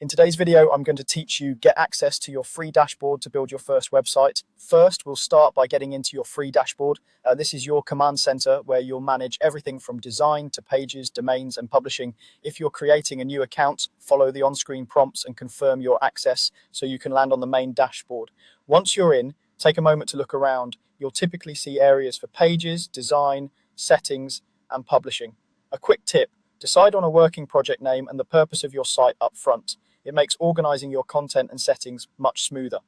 In today's video, I'm going to teach you get access to your free dashboard to build your first website. First, we'll start by getting into your free dashboard. This is your command center where you'll manage everything from design to pages, domains, and publishing. If you're creating a new account, follow the on-screen prompts and confirm your access so you can land on the main dashboard. Once you're in, take a moment to look around. You'll typically see areas for pages, design, settings, and publishing. A quick tip: decide on a working project name and the purpose of your site up front. It makes organizing your content and settings much smoother.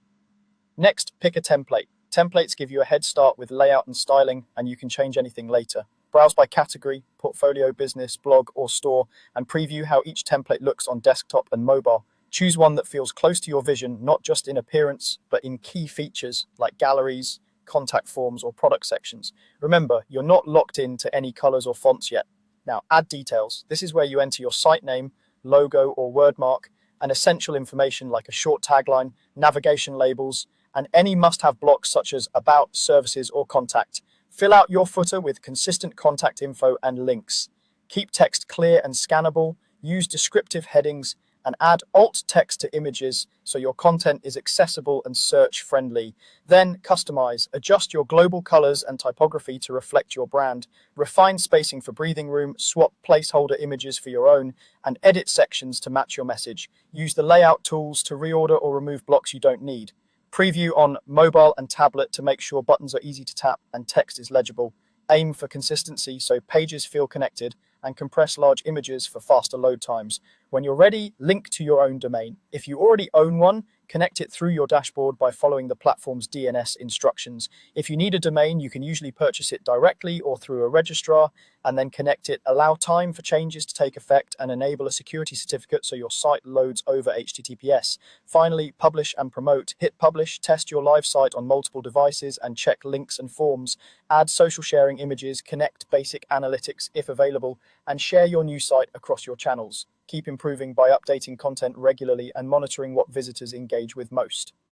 Next, pick a template. Templates give you a head start with layout and styling, and you can change anything later. Browse by category, portfolio, business, blog, or store, and preview how each template looks on desktop and mobile. Choose one that feels close to your vision, not just in appearance, but in key features like galleries, contact forms, or product sections. Remember, you're not locked into any colors or fonts yet. Now, add details. This is where you enter your site name, logo, or wordmark, and essential information like a short tagline, navigation labels, and any must-have blocks such as about, services, or contact. Fill out your footer with consistent contact info and links. Keep text clear and scannable. Use descriptive headings, and add alt text to images so your content is accessible and search-friendly. Then customize. Adjust your global colors and typography to reflect your brand. Refine spacing for breathing room, swap placeholder images for your own, and edit sections to match your message. Use the layout tools to reorder or remove blocks you don't need. Preview on mobile and tablet to make sure buttons are easy to tap and text is legible. Aim for consistency so pages feel connected, and compress large images for faster load times. When you're ready, link to your own domain. If you already own one, connect it through your dashboard by following the platform's DNS instructions. If you need a domain, you can usually purchase it directly or through a registrar and then connect it. Allow time for changes to take effect and enable a security certificate so your site loads over HTTPS. Finally, publish and promote. Hit publish, test your live site on multiple devices, and check links and forms. Add social sharing images, connect basic analytics if available, and share your new site across your channels. Keep improving by updating content regularly and monitoring what visitors engage with most.